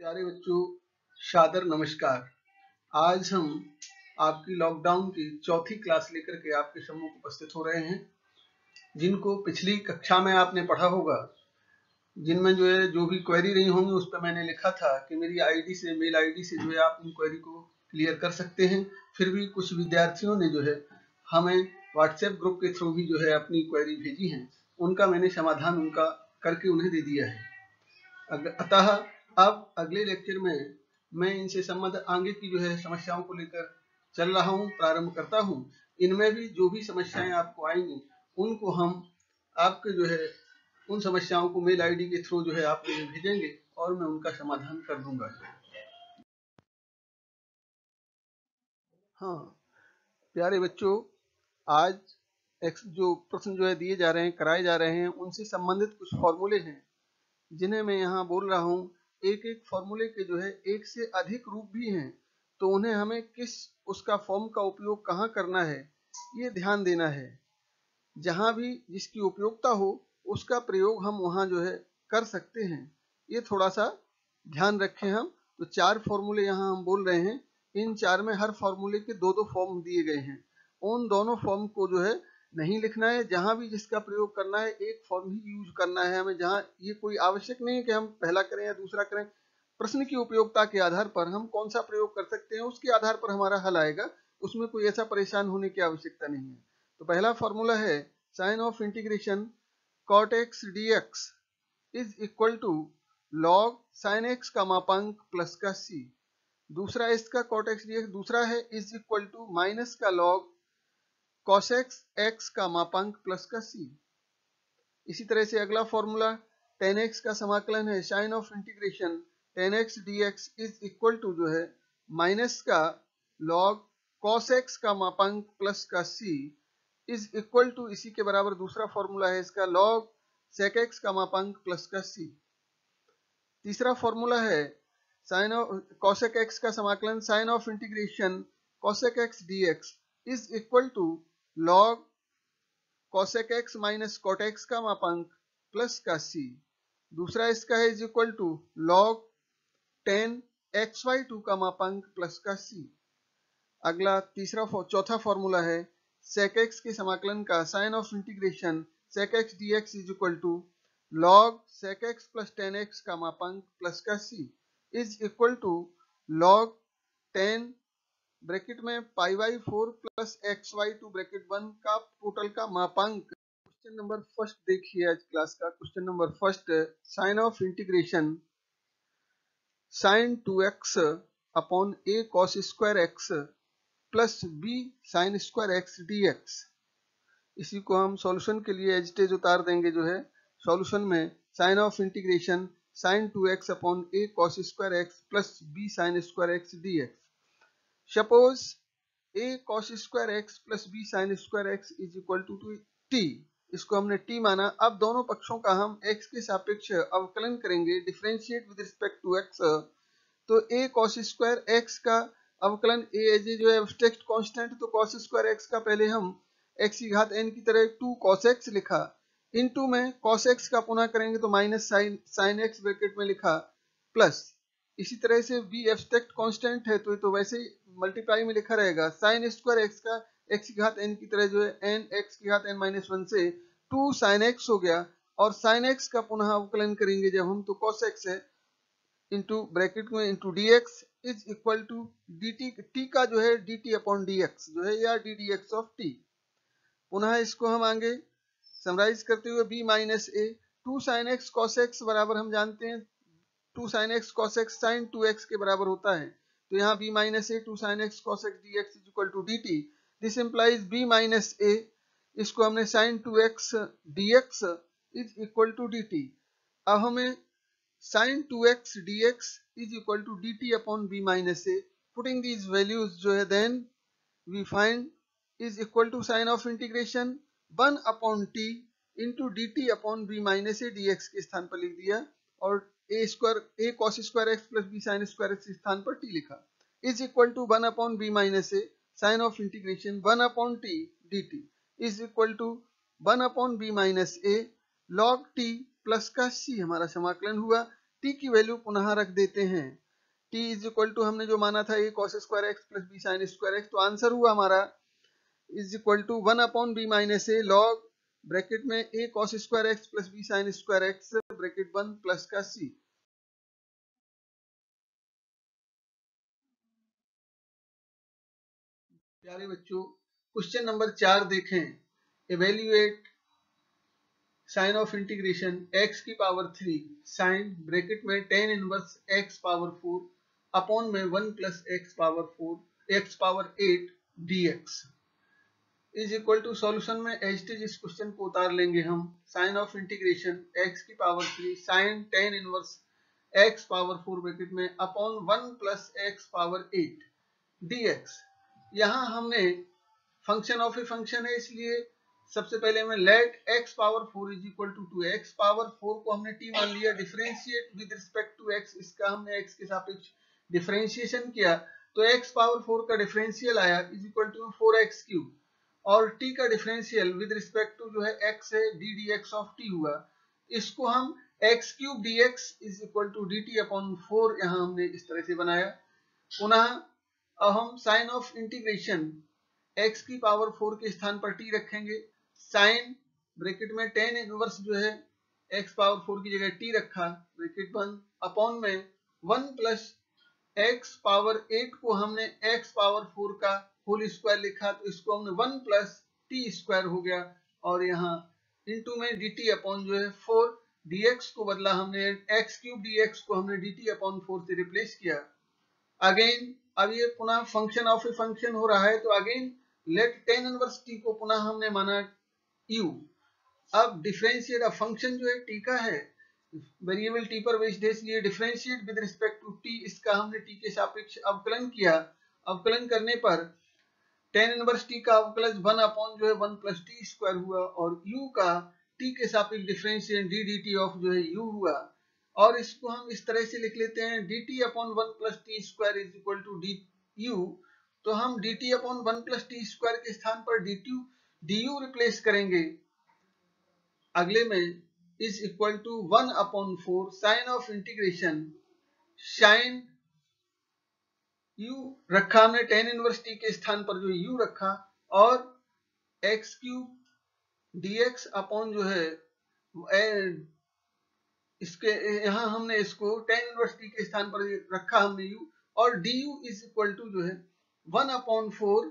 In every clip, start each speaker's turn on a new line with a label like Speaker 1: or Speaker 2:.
Speaker 1: प्यारे बच्चों, सादर नमस्कार। आज हम आपकी लॉकडाउन की चौथी क्लास लेकर के आपके सम्मुख उपस्थित हो रहे हैं, जिनको पिछली कक्षा में आपने पढ़ा होगा, जिनमें जो भी क्वेरी रही होंगी उस पर मैंने लिखा था कि मेरी आईडी से, मेल आईडी से आप उन क्वेरी को क्लियर कर सकते हैं। फिर भी कुछ विद्यार्थियों ने हमें व्हाट्सएप ग्रुप के थ्रू भी अपनी क्वेरी भेजी हैं, उनका मैंने समाधान उनका करके उन्हें दे दिया है। अतः अब अगले लेक्चर में मैं इनसे संबंध आगे की समस्याओं को लेकर चल रहा हूँ, प्रारंभ करता हूँ। इनमें भी जो भी समस्याएं आपको आएंगी उनको हम आपके उन समस्याओं को मेल आईडी के थ्रू आप मुझे भेजेंगे और मैं उनका समाधान कर दूंगा। हाँ प्यारे बच्चों, आज जो प्रश्न दिए जा रहे हैं, कराए जा रहे हैं, उनसे संबंधित कुछ फॉर्मूले हैं जिन्हें मैं यहाँ बोल रहा हूँ। एक एक फॉर्मूले के एक से अधिक रूप भी हैं, तो उन्हें हमें उसका फॉर्म का उपयोग कहाँ करना है ये ध्यान देना है। जहाँ भी जिसकी उपयोगिता हो उसका प्रयोग हम वहाँ कर सकते हैं, ये थोड़ा सा ध्यान रखें हम। तो 4 फॉर्मूले यहाँ हम बोल रहे हैं, इन 4 में हर फॉर्मूले के 2-2 फॉर्म दिए गए हैं। उन दोनों फॉर्म को नहीं लिखना है, जहां भी जिसका प्रयोग करना है एक फॉर्म ही यूज करना है हमें। जहां ये कोई आवश्यक नहीं है कि हम पहला करें या दूसरा करें, प्रश्न की उपयोगिता के आधार पर हम कौन सा प्रयोग कर सकते हैं उसके आधार पर हमारा हल आएगा, उसमें कोई ऐसा परेशान होने की आवश्यकता नहीं है। तो पहला फॉर्मूला है sign of integration cot x dx is equal to log sine x का मापांक प्लस का c। दूसरा इसका cot x dx दूसरा है इज इक्वल टू माइनस का लॉग cos x का मापांक प्लस का c। इसी तरह से अगला फॉर्मूला tan x का समाकलन है sign of integration tan x dx is equal to minus का लॉग cos x का मापांक प्लस का c इज इक्वल टू इसी के बराबर दूसरा फॉर्मूला है इसका लॉग sec x का मापांक प्लस का c। तीसरा फॉर्मूला है साइन ऑफ cosec x का समाकलन sign of integration cosec x dx is equal to log cosec x minus cot x का मापांक प्लस का c। दूसरा इसका है is equal to log tan xy2 का मापांक प्लस का c। अगला चौथा फॉर्मूला है sec x के समाकलन का sign of integration sec x dx is equal to log sec x plus tan x का मापांक प्लस का c is equal to log tan bracket में π/4 प्लस xy2 ब्रैकेट 1 का टोटल का मापांक। क्वेश्चन नंबर फर्स्ट देखिए आज क्लास का। Question number first, sign of integration sin 2x upon a cos square x plus b sin square x dx। इसी को हम सॉल्यूशन के लिए एज इट इज उतार देंगे। सॉल्यूशन में sign of integration sin 2x upon a cos square x plus b sin square x dx। Suppose a cos square x plus b sin square x is equal to t। इसको हमने t माना। अब दोनों पक्षों का हम x के सापेक्ष अवकलन करेंगे, differentiate with respect to x। तो a cos स्क्वायर x का अवकलन a एज एब्स्ट्रैक्ट कांस्टेंट, तो cos स्क्वायर x का पहले हम x की घात n की तरह 2 cos x लिखा, इनटू में cos x का पुनः करेंगे तो माइनस sin x ब्रैकेट में लिखा प्लस। इसी तरह से b एब्स्ट्रैक्ट कांस्टेंट है तो वैसे ही मल्टीप्लाई में लिखा रहेगा sin स्क्वायर x का x की घात n की तरह n x की घात n-1 से 2 sin x हो गया, और sin x का पुनः अवकलन करेंगे जब हम तो cos x है इंटू ब्रैकेट में into dx is equal to dt, t का dt अपॉन dx या ddx ऑफ t। पुनः इसको हम आगे समराइज करते हुए b minus a 2 sin x cos x बराबर हम जानते हैं 2 sin x cos x sin 2x के बराबर होता है। तो यहाँ b minus a 2 sin x cos x dx is equal to dt। This implies b minus a, इसको हमने sin 2x dx is equal to dt। अब हमें sin 2x dx is equal to dt upon b minus a, putting these values then we find is equal to sign of integration 1 upon t into dt upon b minus a dx के स्थान पर लिख दिया, और a cos square x plus b sin square x के स्थान पर t लिखा, is equal to 1 upon b minus a sign of integration 1 upon t dt is equal to 1 upon b minus a log t plus का c हमारा समाकलन हुआ। t की value पुनः रख देते हैं। t इज इक्वल टू हमने जो माना था a cos square x plus b sin square x, तो आंसर हुआ हमारा is equal to 1 upon b minus a log bracket में a cos square x plus b sin square x bracket 1 plus का c। प्यारे बच्चों, question number 4 देखें। Evaluate sign of integration x की power 3 sine bracket में tan inverse x power 4 upon में 1 plus x power 8 dx is equal to solution में as it is इस question को उतार लेंगे हम। साइन ऑफ इंटीग्रेशन x की power 3 sine tan inverse x power 4 bracket में upon 1 plus x power 8 dx। यहाँ हमने फंक्शन ऑफ ए फंक्शन है, इसलिए सबसे पहले हमें let x power 4 is equal to 2x power 4 को हमने t मान लिया, differentiate with respect to x, इसका हमने x के सापेक्ष डिफरेंशिएशन किया तो x पावर 4 का डिफरेंशियल आया is equal to 4x cube, और t का डिफरेंशियल विद रिस्पेक्ट टू जो है x है d dx ऑफ t हुआ। इसको हम x cube dx is equal to dt upon 4 यहाँ हमने इस तरह से बनाया। पुनः अब हम साइन ऑफ इंटीग्रेशन x की पावर 4 के स्थान पर t रखेंगे। साइन ब्रैकेट में tan इनवर्स जो है x पावर 4 की जगह t रखा ब्रैकेट बंद अपॉन में 1 प्लस x पावर 8 को हमने x पावर 4 का होल स्क्वायर लिखा, तो इसको हमने 1 प्लस t स्क्वायर हो गया, और यहाँ इनटू में dt अपॉन जो है 4 dx को बदला हमने x क्यूब dx को हमने dt अपॉन 4 से रिप्लेस किया। अगेन अब ये पुनः फंक्शन ऑफ ए फंक्शन हो रहा है, तो again let tan inverse t को पुनः हमने माना u। अब डिफरेंशिएट, अब फंक्शन जो है t का है, वेरिएबल t पर बेस्ड है, इसलिए differentiate with respect to t, इसका हमने t के सापेक्ष अवकलन किया। अवकलन करने पर tan इनवर्स t का अवकलज 1 अपॉन जो है 1 प्लस t स्क्वायर हुआ, और u का t के सापेक्ष डिफरेंशिएट d dt ऑफ जो है u हुआ, और इसको हम इस तरह से लिख लेते हैं dt upon 1 plus t square is equal to du। तो हम dt upon 1 plus t square के स्थान पर du रिप्लेस करेंगे। अगले में is equal to 1 upon 4 sign of integration sine u रखा हमने tan इनवर्स t के स्थान पर जो u रखा, और x क्यूब dx अपॉन जो है इसके यहाँ हमने इसको tan इनवर्स t के स्थान पर रखा हमने u, और du इज इक्वल टू जो है 1 अपॉन 4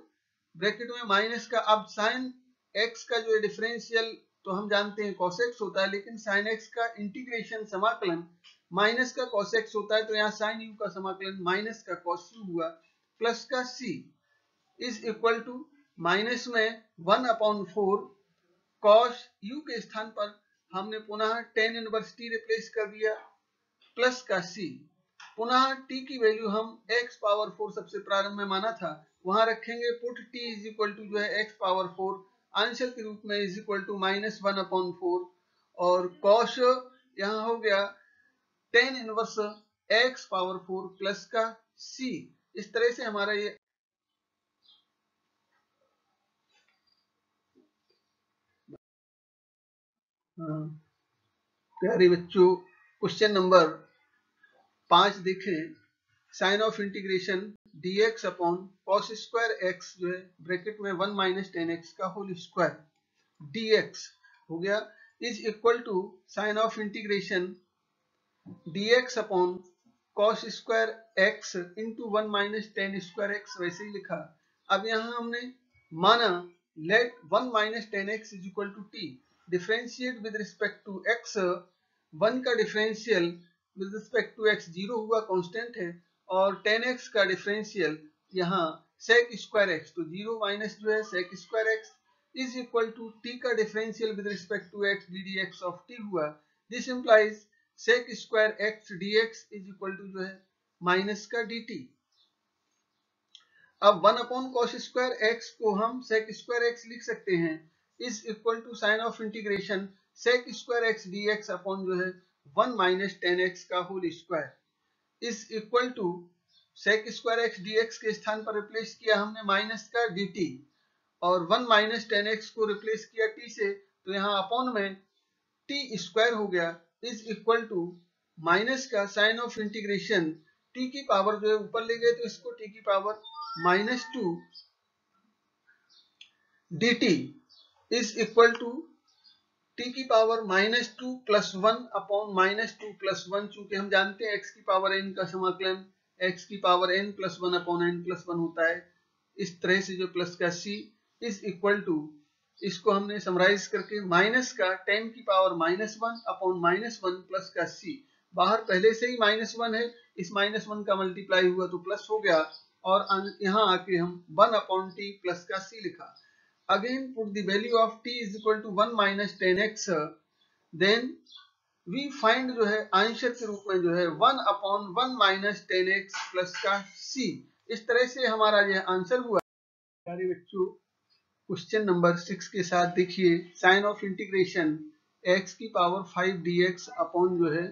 Speaker 1: ब्रैकेट में माइनस का, अब साइन x का जो है डिफरेंशियल तो हम जानते हैं cos x होता है, लेकिन sin x का इंटीग्रेशन समाकलन माइनस का cos x होता है, तो यहाँ sin u का समाकलन माइनस का cos u हुआ प्लस का c is equal to minus में 1 अपॉन 4 cos u के स्थान पर हमने पुनः tan इनवर्स t रिप्लेस कर दिया प्लस का c। पुनः t की वैल्यू हम x पावर 4 सबसे प्रारंभ में माना था वहां रखेंगे, put t is equal to जो है x पावर 4 आंसर के रूप में is equal to minus 1 upon 4, और cos यहाँ हो गया tan inverse x power 4 plus का c। इस तरह से हमारा ये प्यारे बच्चों क्वेश्चन नंबर 5 देखें। Sign of integration dx upon cos square x जो है ब्रैकेट में 1 माइनस टेन एक्स का होल स्क्वायर dx हो गया is equal to sign of integration dx upon cos square x into 1 minus tan square x, वैसे ही लिखा। अब यहाँ हमने माना let 1 minus tan x is equal to t, differentiate with respect to x, 1 का differential with respect to x 0 हुआ constant है, और 10x का डिफरेंशियल यहाँ sec स्क्वायर x, तो 0 माइनस जो है sec square x is equal to t का differential with respect to x d dx of t हुआ। This implies sec square x dx is equal to जो है minus का dt। अब 1 upon cos square x को हम sec square x लिख सकते हैं, is equal to sign of integration sec square x dx upon जो है 1 माइनस टेन एक्स का whole square is equal to sec square x dx के स्थान पर रिप्लेस किया हमने माइनस का dt, और 1 माइनस टेन एक्स को रिप्लेस किया t से, तो यहाँ अपॉन में t स्क्वायर हो गया इज इक्वल टू माइनस का साइन ऑफ इंटीग्रेशन टी की पावर जो है ऊपर ले गए तो इसको टी की power -2 dt is equal to t की पावर -2 + 1 अपॉन -2 + 1, चूंकि हम जानते हैं x की पावर n का समाकलन x की पावर n + 1 अपॉन n + 1 होता है। इस तरह से जो प्लस का c इज इक्वल टू, इसको हमने समराइज करके माइनस का 10 की पावर -1 अपॉन -1 प्लस का c, बाहर पहले से ही -1 है, इस -1 का मल्टीप्लाई हुआ तो प्लस हो गया, और यहाँ आके हम 1 अपॉन t प्लस का c लिखा। Again put the value of t is equal to 1 minus 10x, then we find जो है आंसर के रूप में जो है 1 अपॉन 1 माइनस 10x प्लस का c। इस तरह से हमारा यह आंसर हुआ। प्यारे बच्चों, क्वेश्चन नंबर 6 के साथ देखिए, साइन ऑफ इंटीग्रेशन x की पावर 5 dx अपॉन जो है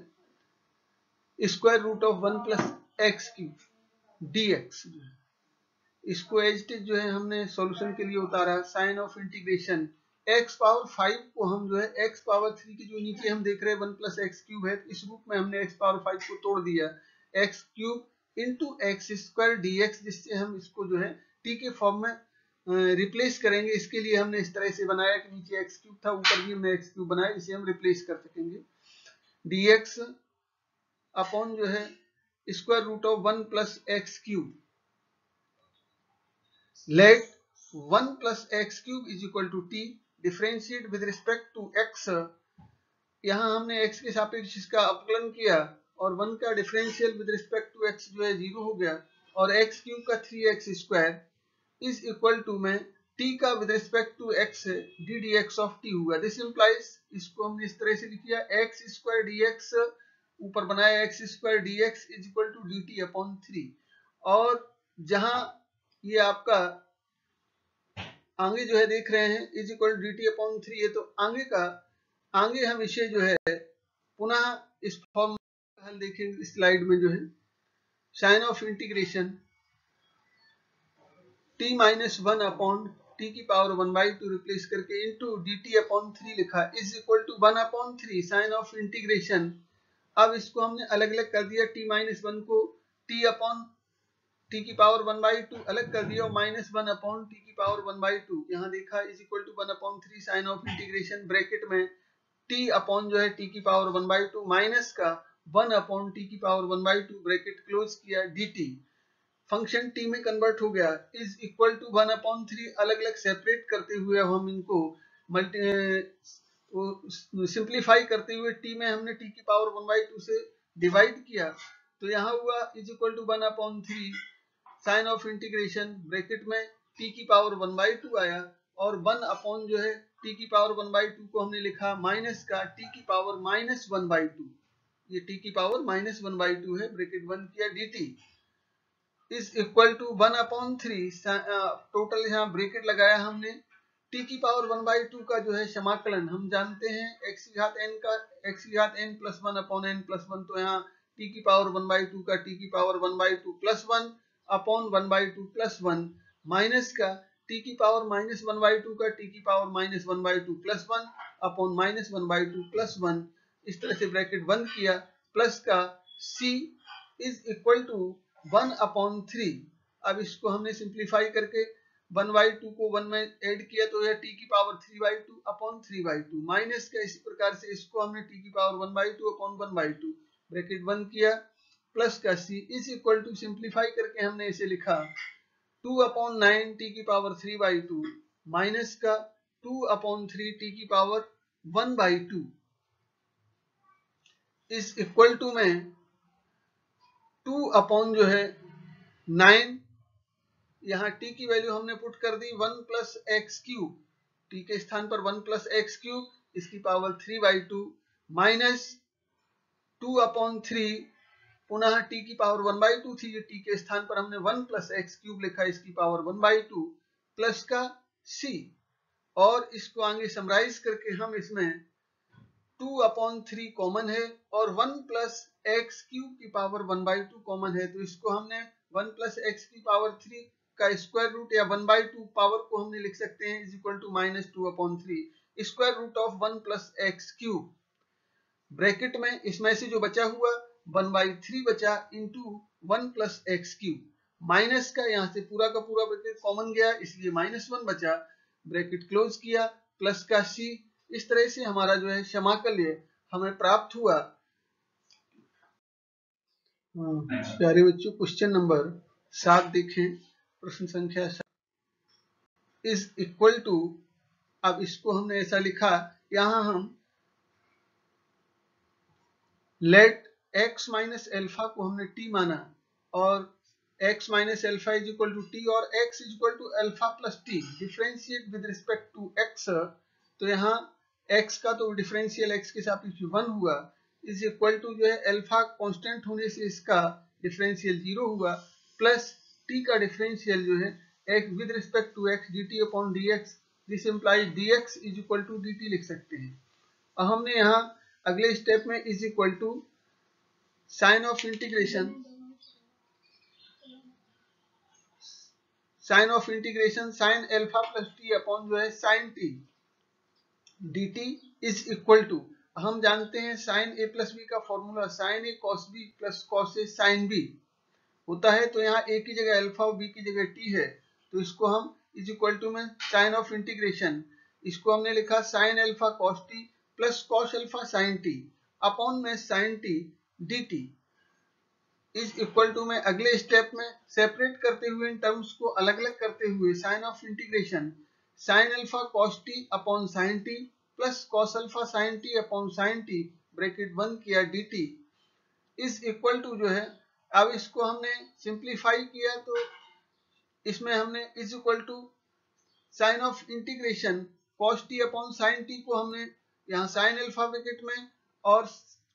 Speaker 1: square root of 1 plus x cube dx, इसको एज इट इज जो है हमने सॉल्यूशन के लिए उतारा। Sign of integration x power 5 को हम जो है x पावर 3 के जो नीचे हम देख रहे हैं 1 + x क्यूब है, इस रूप में हमने x पावर 5 को तोड़ दिया, x cube into x square dx, जिससे हम इसको जो है t के फॉर्म में रिप्लेस करेंगे। इसके लिए हमने इस तरह से बनाया कि नीचे x क्यूब था, ऊपर भी हमने x क्यूब बनाया, इसे हम रिप्लेस कर सकेंगे। dx अपॉन जो है square root of 1 + x cube, let 1 + x cube is equal to t, differentiate with respect to x, यहाँ हमने x के सापेक्ष इसका अपकलन किया और 1 का differential with respect to x जो है 0 हो गया, और x क्यूब का 3x² इज इक्वल टू में t का with respect to x d dx of t हुआ। दिस इंप्लाइज, इसको हमने इस तरह से लिख लिया x² dx, ऊपर बनाया x² dx is equal to dt upon 3, और जहां ये आपका आगे जो है देख रहे हैं is equal D t upon 3 है, तो आगे हम इसे जो है पुनः इस फॉर्म में हल देखेंगे। स्लाइड में जो है sign of integration t - 1 upon t की पावर 1/2 रिप्लेस करके इंटू डी टी अपॉन 3 लिखा is equal to 1 upon 3 sign of integration. अब इसको हमने अलग अलग कर दिया, t - 1 को t अपॉन t की पावर 1/2 अलग कर दिया, और -1 अपॉन t की पावर 1/2 यहाँ देखा is equal to 1 upon 3 sign of integration, bracket में t अपॉन जो है t की पावर 1/2 माइनस का 1 अपॉन t की पावर 1/2 ब्रैकेट क्लोज किया, dt फंक्शन t में कन्वर्ट हो गया इज इक्वल टू 1 अपॉन 3, अलग अलग सेपरेट करते हुए हम इनको सिंप्लीफाई करते हुए t में हमने t की पावर 1/2 से डिवाइड किया, तो यहाँ हुआ is equal to 1 upon 3 sign of integration, bracket में t की पावर 1/2 आया, और 1 अपॉन जो है t की पावर 1/2 को हमने लिखा माइनस का t की पावर -1/2, ये t की पावर -1/2 है, ब्रैकेट बंद किया, dt is equal to 1 upon 3, total यहाँ ब्रैकेट लगाया हमने, t की पावर 1/2 का जो है समाकलन हम जानते हैं x की घात n का, x की घात n + 1 अपॉन n + 1, तो यहाँ t की पावर 1/2 का t की पावर 1/2 + 1 अपॉन 1/2 + 1 माइनस का t की पावर -1/2 का t की पावर -1/2 + 1 अपॉन -1/2 + 1, इस तरह से ब्रैकेट बंद किया, प्लस का c is equal to 1 upon 3। अब इसको हमने सिंप्लीफाई करके 1/2 को 1 में ऐड किया, तो यह t की पावर 3/2 अपॉन 3/2 माइनस का, इस प्रकार से इसको हमने t की पावर 1/2 अपॉन 1/2 ब्रैकेट बंद किया, प्लस का c is equal to, simplify करके हमने इसे लिखा 2 अपॉन 9 t की पावर 3/2 माइनस का 2 अपॉन 3 t की पावर 1/2 इज इक्वल टू में 2 अपॉन जो है 9, यहाँ t की वैल्यू हमने पुट कर दी 1 + x क्यूब, t के स्थान पर 1 + x क्यूब, इसकी पावर 3/2 माइनस 2 अपॉन 3, पुनः t की पावर 1/2 थी, t के स्थान पर हमने 1 + x क्यूब लिखा, इसकी पावर 1/2 प्लस का c, और इसको आगे समराइज करके हम इसमें 2 अपॉन 3 कॉमन है और 1 + x क्यूब की पावर 1/2 कॉमन है, तो इसको हमने 1 + x की पावर 3 का स्क्वायर रूट या 1/2 पावर को हमने लिख सकते हैं is equal to -2 upon 3 square root of 1 + x cube, bracket में इसमें से जो बचा हुआ 1/3 बचा into 1 plus x cube, minus का यहाँ से पूरा का पूरा ब्रैकेट कॉमन गया इसलिए -1 बचा, ब्रैकेट क्लोज किया, प्लस का सी। इस तरह से हमारा जो है समाकल्य हमें प्राप्त हुआ। प्यारे बच्चों क्वेश्चन नंबर 7 देखें, प्रश्न संख्या 7 इज इक्वल टू, अब इसको हमने ऐसा लिखा, यहां हम लेट x माइनस एल्फा को हमने t माना और x minus alpha is equal to t और x is equal to alpha plus t, differentiate with respect to x। तो यहाँ x का तो डिफरेंशियल x के सापेक्ष 1 हुआ, इज इक्वल टू जो है एल्फा कांस्टेंट होने से इसका डिफरेंशियल 0 हुआ, प्लस t का डिफरेंशियल जो है x with respect to x dt upon dx, this implies dx is equal to dt लिख सकते हैं। अब हमने यहाँ अगले स्टेप में is equal to sign of integration sine alpha plus t upon जो है sine t dt is equal to, हम जानते हैं साइन ए प्लस बी का formula sine a cos b plus cos a sine b होता है। तो यहाँ ए की जगह अल्फा और बी की जगह टी है, तो इसको हम इज इक्वल टू में साइन ऑफ इंटीग्रेशन, इसको हमने लिखा sine alpha cos t plus cos alpha sine t upon में sine t dt is equal to में अगले स्टेप में सेपरेट करते हुए इन टर्म्स को अलग अलग करते हुए sign of integration sine alpha cos t upon sine t plus cos alpha sine t upon sine t bracket 1 किया dt इज इक्वल टू जो है, अब इसको हमने सिंप्लीफाई किया तो इसमें हमने is equal to sign of integration cos t upon sine t को हमने यहाँ साइन अल्फा ब्रैकेट में और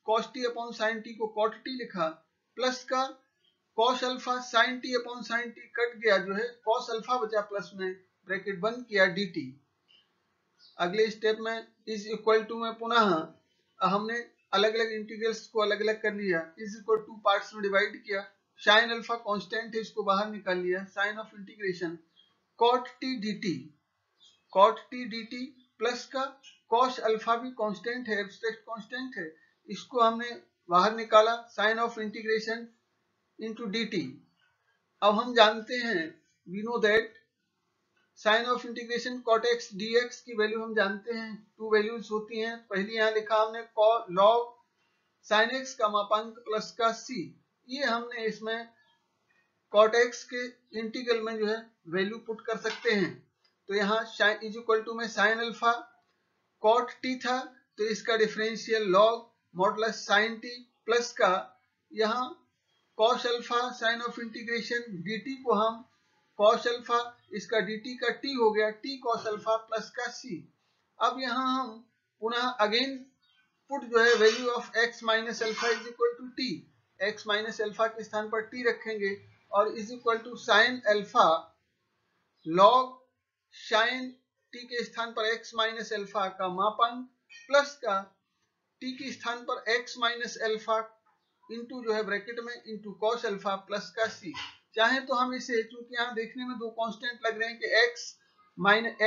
Speaker 1: cos t upon sine t को कॉट टी लिखा, प्लस का cos alpha sine t upon sine t cut गया जो है कॉस अल्फा बचा प्लस में ब्रैकेट 1 किया dt। अगले स्टेप में इज इक्वल टू में पुनः हमने अलग अलग इंटीग्रल्स को अलग अलग कर लिया, इज इक्वल टू पार्ट्स में डिवाइड किया, साइन अल्फा कांस्टेंट है इसको बाहर निकाल लिया, sign of integration cot t dt plus का कॉस अल्फा भी कांस्टेंट है, एब्स्ट्रैक्ट कांस्टेंट है, इसको हमने बाहर निकाला, sign of integration into dt। अब हम जानते हैं we know that sign of integration cot x dx की वैल्यू हम जानते हैं, 2 वैल्यूज होती हैं। पहली यहाँ लिखा हमने लॉग साइन एक्स का मापांक प्लस का c, ये हमने इसमें कॉट एक्स के इंटीग्रल में जो है वैल्यू पुट कर सकते हैं। तो यहाँ इज इक्वल टू में साइन अल्फा कॉट टी था तो इसका differential log modulus sine t plus का यहाँ cos alpha sign of integration dt को हम कॉस अल्फा इसका dt का t हो गया t कॉस अल्फा प्लस का c। अब यहाँ हम पुनः अगेन पुट जो है value of x minus alpha is equal to t, x minus alpha के स्थान पर t रखेंगे और is equal to sine alpha log sine t के स्थान पर x माइनस अल्फा का मापांक प्लस का t के स्थान पर x माइनस अल्फा इंटू जो है ब्रैकेट में इंटू कॉस अल्फा प्लस का c। चाहे तो हम इसे, चूंकि यहाँ देखने में दो कांस्टेंट लग रहे हैं कि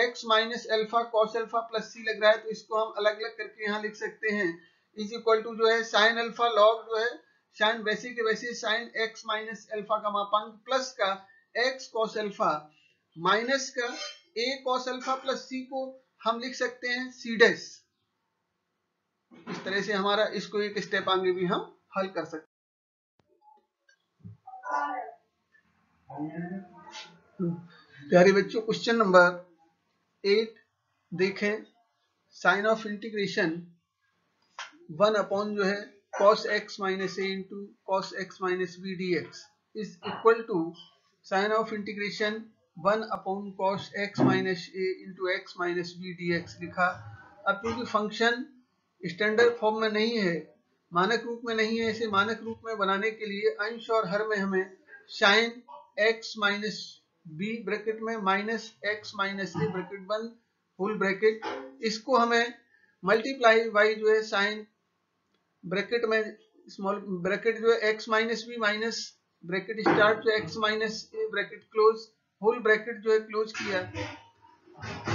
Speaker 1: x minus alpha cos alpha plus c लग रहा है, तो इसको हम अलग अलग करके यहाँ लिख सकते हैं, इज इक्वल टू जो है साइन अल्फा लॉग जो है साइन वैसे के वैसे साइन x माइनस अल्फा का मापांक प्लस का x कॉस अल्फा माइनस का a cos alpha plus c को हम लिख सकते हैं c डैश। इस तरह से हमारा इसको एक स्टेप आगे भी हम हल कर सकते हैं। प्यारे बच्चों क्वेश्चन नंबर 8 देखें, साइन ऑफ इंटीग्रेशन 1 अपॉन जो है cos x minus a into cos x minus b dx is equal to sign of integration 1 upon cos x minus a into x minus b dx लिखा। अब क्योंकि function standard form में नहीं है, मानक रूप में नहीं है, इसे मानक रूप में बनाने के लिए अंश और हर में हमें sine x minus b bracket में minus x minus a bracket बंद फुल ब्रैकेट, इसको हमें मल्टीप्लाई बाई जो है साइन ब्रैकेट में स्मॉल ब्रैकेट जो है x minus b minus bracket start जो x minus a bracket close whole bracket जो है क्लोज किया,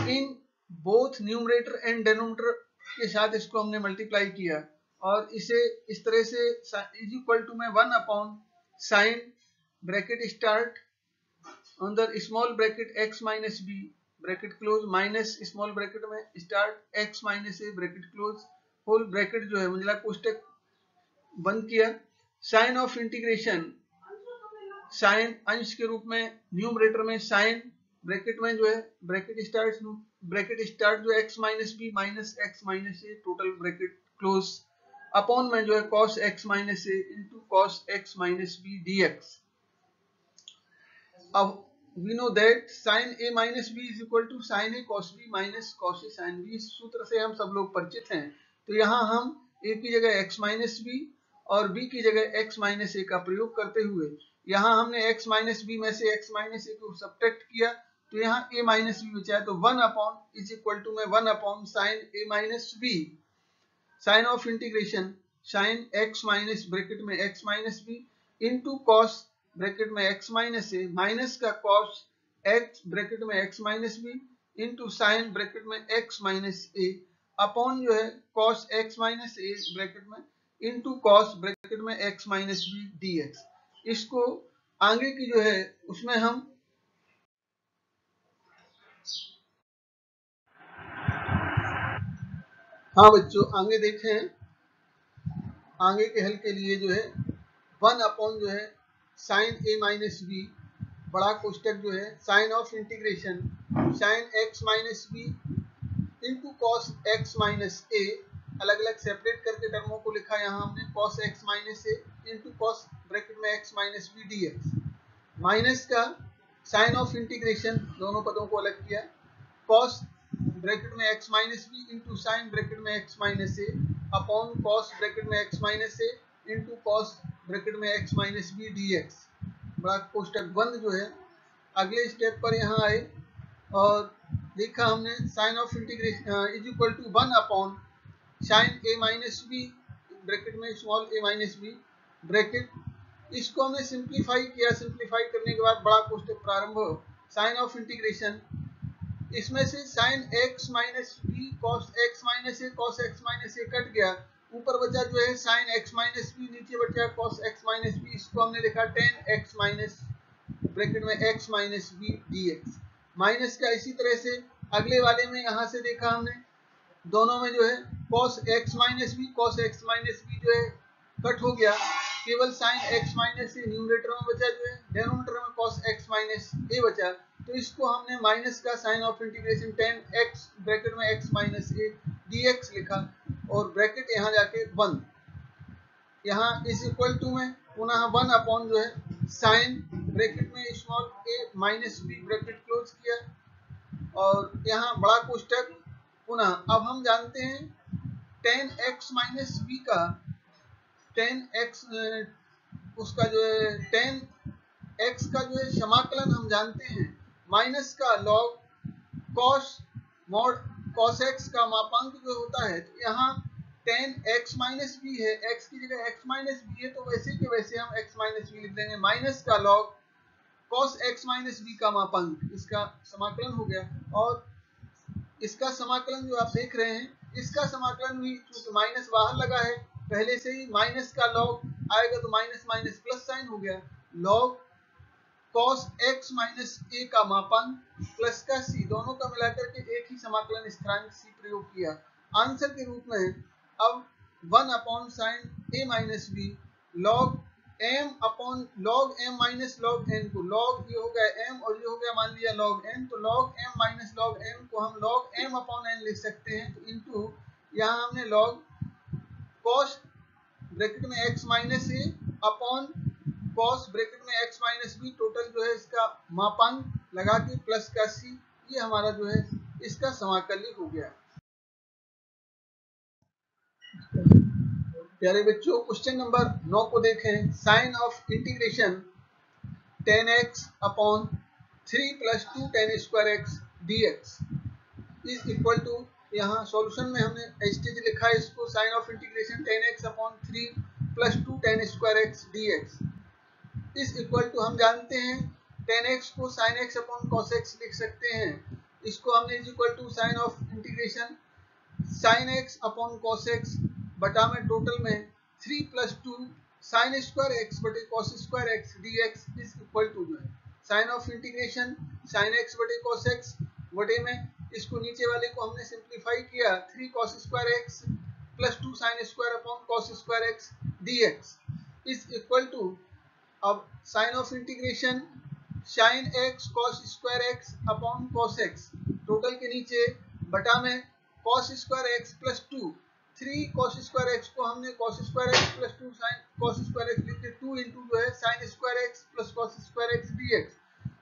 Speaker 1: in both numerator and denominator के साथ इसको हमने मल्टीप्लाई किया। और इसे इस तरह से इज इक्वल टू में 1 अपॉन साइन ब्रैकेट स्टार्ट अंदर small bracket x minus b bracket close minus small bracket में start x minus a bracket close whole bracket जो है मंझला कोष्टक बंद किया। साइन ऑफ इंटीग्रेशन, साइन अंश के रूप में न्यूमरेटर में साइन ब्रैकेट में जो है ब्रैकेट स्टार्ट जो है x minus b minus x minus a total bracket close upon में जो है cos x minus a into cos x minus b dx। अब we know that sin a minus b is equal to sin a cos b minus cos a sin b। इस सूत्र से हम सब लोग परिचित हैं। तो यहाँ हम a की जगह x माइनस बी और b की जगह x माइनस a का प्रयोग करते हुए यहाँ हमने x माइनस बी में से x माइनस a को सब्ट्रैक्ट किया तो यहाँ a माइनस बी बचा है। तो 1 अपॉन इज इक्वल टू में 1 upon sine a minus b, sign of integration sine x minus bracket में x minus b into cos bracket में x माइनस ए माइनस का cos x ब्रैकेट में x minus b into sine bracket में x minus a upon जो है cos x minus a bracket में into cos bracket में x minus b dx। इसको आगे की जो है उसमें हम हाँ बच्चों आगे देखें, आगे के हल के लिए जो है 1 अपॉन जो है साइन a माइनस बी बड़ा कोष्टक जो है sign of integration sine x minus b into cos x minus a, अलग अलग सेपरेट करके टर्मों को लिखा यहाँ हमने cos x minus a into cos bracket में x minus b dx minus का साइन ऑफ इंटीग्रेशन दोनों पदों को अलग किया cos ब्रैकेट में x minus b into sine bracket में x minus a upon cos bracket में x minus a into cos bracket में x माइनस बी dx बड़ा कोष्टक बंद जो है। अगले स्टेप पर यहाँ आए और देखा हमने sign of integration is equal to 1 upon sine a minus b bracket में small a minus b bracket, इसको हमने सिंप्लीफाई किया। सिंप्लीफाई करने के बाद बड़ा कोष्टक प्रारंभ हो साइन ऑफ इंटीग्रेशन इसमें से sine x minus b cos x minus a cut गया, ऊपर बचा जो है साइन x माइनस बी, नीचे बचा cos x माइनस बी, इसको हमने लिखा tan x माइनस ब्रैकेट में x minus b dx minus का। इसी तरह से अगले वाले में यहाँ से देखा हमने दोनों में जो है cos x माइनस बी जो है कट हो गया, केवल साइन x माइनस ए न्यूमरेटर में बचा जो है, डेनोमिनेटर में cos x माइनस ए बचा। तो इसको हमने माइनस का sign of integration tan x bracket में x माइनस ए dx लिखा और ब्रैकेट यहाँ जाके बंद। यहाँ इज इक्वल टू में पुनः 1 अपॉन जो है साइन ब्रैकेट में small a minus b bracket close किया और यहाँ बड़ा कोष्टक पुनः। अब हम जानते हैं tan x माइनस बी का tan x उसका जो है tan x का जो है समाकलन हम जानते हैं माइनस का log cos mod cos x का मापांक जो होता है। तो यहाँ tan x माइनस बी है, x की जगह x माइनस बी है तो वैसे के वैसे हम x माइनस बी लिख देंगे माइनस का log cos x minus b का मापांक, इसका समाकलन हो गया। और इसका समाकलन जो आप देख रहे हैं इसका समाकलन भी चूंकि माइनस बाहर लगा है पहले से ही माइनस का log आएगा तो माइनस माइनस प्लस साइन हो गया, log cos x minus a का मापांक प्लस का c दोनों का मिलाकर के एक ही समाकलन स्थिरांक c प्रयोग किया। आंसर के रूप में अब 1 upon sine a minus b log m upon log m minus log n को log ये हो गया m और ये हो गया मान लिया log n, तो log m minus log m को हम log m अपॉन n लिख सकते हैं। तो इंटू यहाँ हमने log cos ब्रैकेट में x minus a upon cos bracket में x माइनस बी टोटल जो है इसका मापांक लगा के प्लस का c, ये हमारा जो है इसका समाकल्य हो गया। प्यारे बच्चों क्वेश्चन नंबर 9 को देखें। Sign of integration tan x upon 3 plus 2 tan square x dx is equal to, यहाँ सॉल्यूशन में हमने एस्टेज लिखा है इसको sign of integration tan x upon 3 plus 2 tan square x dx is equal to, हम जानते हैं tan x को sin x upon cos x लिख सकते हैं, इसको हमने is equal to sign of integration sin x upon cos x बटा में टोटल में 3 + 2 sin स्क्वायर एक्स बटे cos square x dx is equal to जो है sign of integration sin x बटे cos x बटे में इसको नीचे वाले को हमने सिंप्लीफाई किया 3 cos square x + 2 sin square upon cos square x dx is equal to अब sign of integration sin x cos square x upon cos x total के नीचे बटा में cos square x + 2 3 cos square x को हमने cos square x + 2 sin cos square x लिख के 2 into जो है sin square x + cos square x dx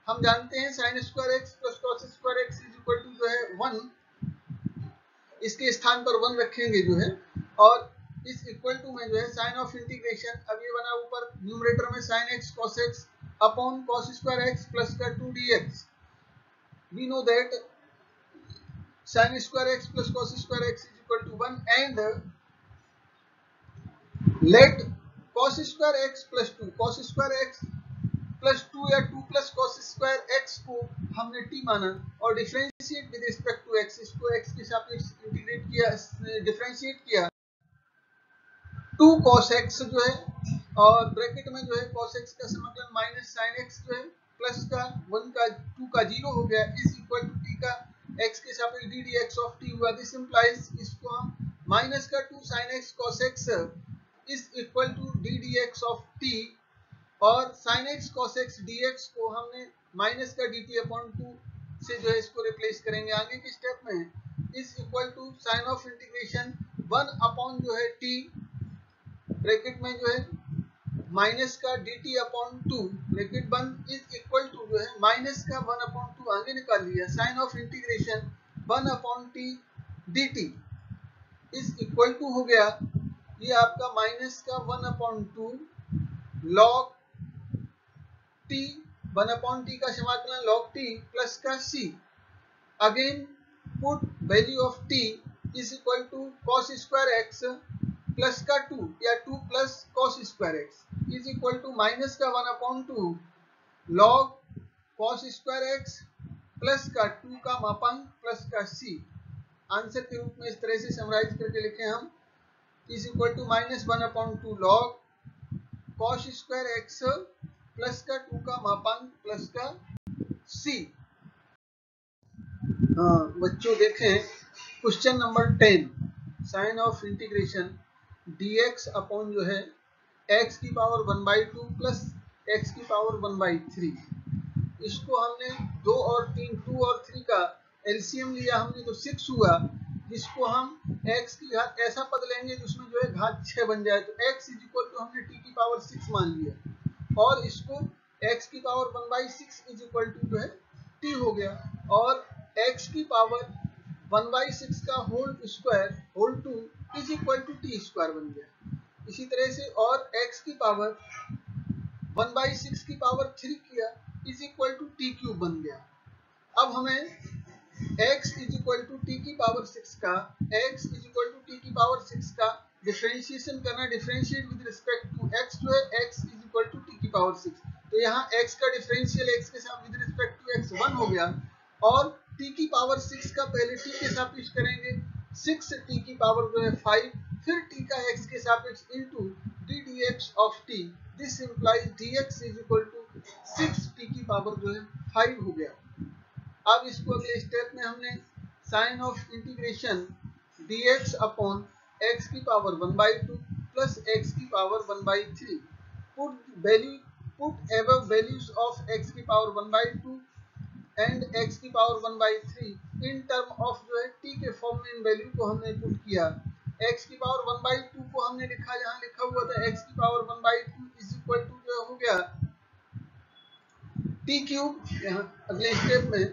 Speaker 1: हम जानते हैं sin square x + cos square x is equal to जो है 1 इसके स्थान पर 1 रखेंगे जो है और इस इक्वल टू में जो है साइन ऑफ इंटीग्रेशन अब ये बना ऊपर न्यूमरेटर में sin x cos x upon cos square x + का 2 dx we know that sin square x + cos square x is equal to 1 and let cos square x + 2 cos square x + 2 या 2 + cos square x को हमने t माना और differentiate with respect to x इसको x के सापेक्ष integrate किया differentiate किया 2 cos x जो है और ब्रैकेट में जो है cos x का समाकलन माइनस sin x जो है प्लस का 1 का 2 का 0 हो गया इज इक्वल टू t का x के सापेक्ष d dx of t हुआ दिस इंप्लाइज इसको हम माइनस का 2 sin x cos x is equal to d dx of t और sin x cos x dx को हमने माइनस का dt अपॉन 2 से जो है इसको रिप्लेस करेंगे आगे के स्टेप में is equal to sign of integration 1 upon जो है t ब्रैकेट में जो है माइनस का dt अपॉन 2 ब्रैकेट बंद इज इक्वल टू जो है माइनस का 1 अपॉन 2 आगे निकाल लिया sign of integration 1 upon t dt is equal to हो गया ये आपका माइनस का 1 upon 2 log t 1 upon t का समाकलन log t प्लस का c again put value of t is equal to cos square x plus का 2 या 2 plus cos square x is equal to minus का 1 upon 2 log cos square x plus का 2 का मापांक plus का c answer के रूप में इस तरह से समराइज करके लिखे हम is equal to minus 1 upon 2 log cos square x plus का 2 का मापांक प्लस का c बच्चों देखें question number 10 sign of integration dx upon जो है x की पावर 1/2 प्लस x की पावर 1/3 इसको हमने 2 और 3 2 और 3 का एलसीएम लिया हमने तो 6 हुआ जिसको हम x की घात ऐसा पद लेंगे जिसमें जो है घात 6 बन जाए तो x इज इक्वल टू हमने t की पावर 6 मान लिया और इसको x की पावर 1/6 इज इक्वल टू जो है t हो गया और x की पावर 1/6 का whole square whole 2 is equal to t square बन गया इसी तरह से और x की पावर 1/6 की पावर 3 किया is equal to t cube बन गया अब हमें x is equal to t की पावर 6 का x is equal to t की पावर 6 का डिफरेंशिएशन करना differentiate with respect to x जो है x is equal to t की पावर 6 तो यहाँ x का डिफरेंशियल x के साथ विद रिस्पेक्ट टू x 1 हो गया और t की पावर 6 का पहले t के सापेक्ष करेंगे 6 t की पावर जो है 5 फिर t का x के सापेक्ष into d dx of t this implies dx is equal to 6 t की पावर जो है 5 हो गया अब इसको अगले स्टेप में हमने sign of integration dx upon x की पावर 1/2 प्लस x की power 1/3 put above values of x की पावर 1/2 एंड x की पावर 1/3 इन टर्म ऑफ जो है t के फॉर्म में इन वैल्यू को हमने पुट किया x की पावर 1/2 को हमने लिखा जहां लिखा हुआ था x की पावर 1/2 इज इक्वल टू जो हो गया t क्यूब यहाँ अगले स्टेप में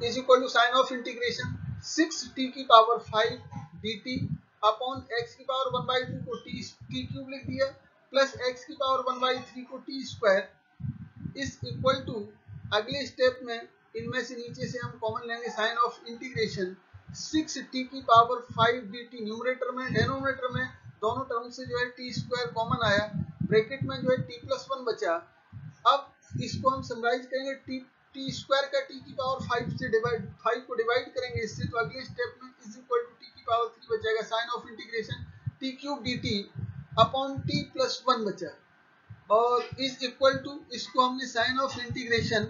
Speaker 1: is equal to sign of integration 6t की पावर 5 dt अपॉन x की पावर 1/2 को t क्यूब लिख दिया प्लस x की पावर 1/3 को t square is equal to अगले स्टेप में इनमें से नीचे से हम कॉमन लेंगे साइन ऑफ इंटीग्रेशन 6t की पावर 5 dt न्यूमरेटर में डिनोमिनेटर में दोनों टर्म से जो है t स्क्वायर कॉमन आया ब्रैकेट में जो है t + 1 बचा अब इसको हम समराइज करेंगे t टी स्क्वायर का टी की पावर 5 को डिवाइड करेंगे इससे, तो अगले स्टेप में इज इक्वल टू टी की पावर 3 बचेगा। Sign of integration t cube d t upon t plus 1 बचा, और इज इक्वल टू, इसको हमने sign of integration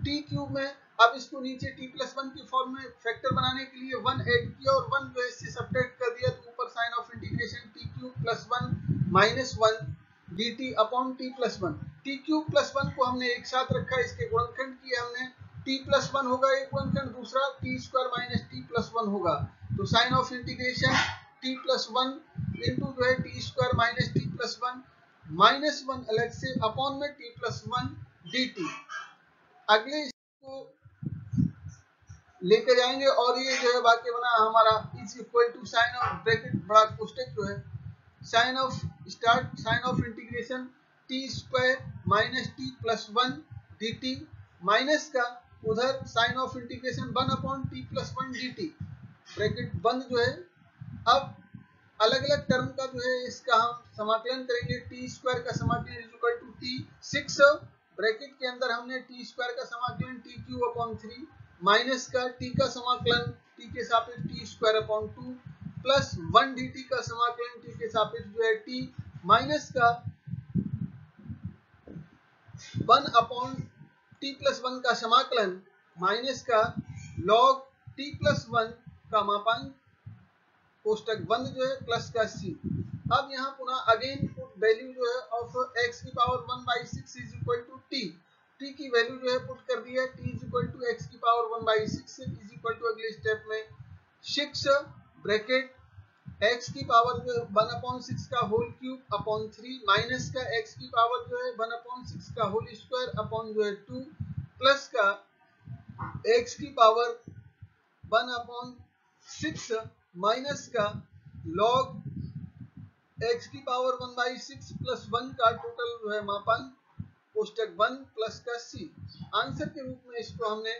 Speaker 1: t cube में, अब इसको नीचे टी प्लस 1 की फॉर्म में फैक्टर बनाने के लिए 1 ऐड किया और 1 जो है इससे सब्ट्रैक्ट कर दिया, तो ऊपर sign of integration t cube plus 1 minus 1 d t upon t plus 1। T cube plus 1 को हमने एक साथ रखा, इसके गुणनखंड किए हमने, टी प्लस 1 होगा एक गुणनखंड, दूसरा t square minus t plus 1 होगा, तो sign of integration t plus 1 into जो है t square minus t plus 1 minus 1 अलग से अपॉन में टी प्लस 1 डी टी। अगले इसको लेकर जाएंगे और ये जो है वाक्य बना हमारा is equal to sign of bracket बड़ा कोष्टक जो है sign of start sign of integration t square minus t plus 1 d t minus का उधर sign of integration 1 upon t plus 1 d t, bracket बंद जो है। अब अलग अलग टर्म का जो है इसका हम समाकलन करेंगे। टी स्क्वायर का समाकलन is equal to t 6 bracket के अंदर हमने टी स्क्वायर का समाकलन टी क्यूब अपॉन 3 माइनस का टी का समाकलन टी के सापेक्ष t square upon 2 plus 1 d t का समाकलन टी के सापेक्ष जो है टी माइनस का 1 अपॉन टी प्लस 1 का समाकलन माइनस का लॉग टी प्लस 1 का मापांक कोष्टक बंद जो है प्लस का सी। अब यहाँ पुनः अगेन पुट वैल्यू जो है ऑफ एक्स की power 1/6 is equal to t, t की वैल्यू जो है पुट कर दी है, t is equal to x की पावर 1/6 इज इक्वल टू अगले स्टेप में 6 ब्रैकेट एक्स की पावर जो है 1/6 का होल क्यूब अपॉन 3 माइनस का एक्स की पावर जो है 1/6 का होल स्क्वायर अपॉन जो है 2 प्लस का एक्स की पावर 1/6 माइनस का लॉग एक्स की पावर 1/6 प्लस 1 का टोटल जो है मापांक कोष्टक 1 प्लस का सी। आंसर के रूप में इसको हमने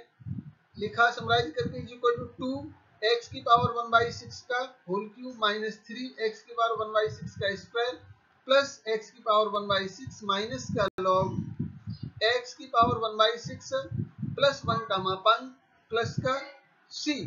Speaker 1: लिखा समराइज करके इज इक्वल टू 2 एक्स की पावर 1/6 का होल क्यूब माइनस 3 एक्स की पावर 1/6 का स्क्वायर प्लस एक्स की पावर 1/6 माइनस का लॉग एक्स की पावर 1/6 प्लस 1 का मापांक प्लस का सी।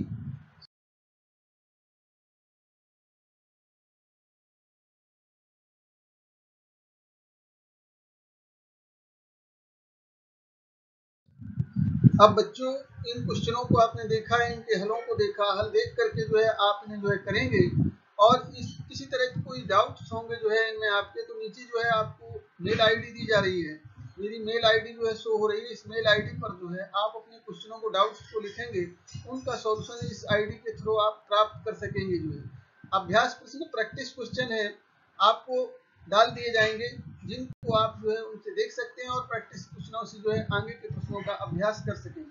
Speaker 1: अब बच्चों इन क्वेश्चनों को आपने देखा है, इनके हलों को देखा, हल देख करके जो है आप इन्हें जो है करेंगे, और इस किसी तरह के कोई डाउट्स होंगे जो है इनमें आपके, तो नीचे जो है आपको मेल आईडी दी जा रही है, मेरी मेल आईडी जो है शो हो रही है, इस मेल आईडी पर जो है आप अपने क्वेश्चनों को, डाउट्स को लिखेंगे, उनका सॉल्यूशन इस आईडी के थ्रू आप प्राप्त कर सकेंगे। जो है अभ्यास प्रश्न प्रैक्टिस क्वेश्चन है आपको डाल दिए जाएंगे, जिनको आप जो है उनसे देख सकते हैं और प्रैक्टिस क्वेश्चनों से जो है आगे के प्रश्नों का अभ्यास कर सकेंगे।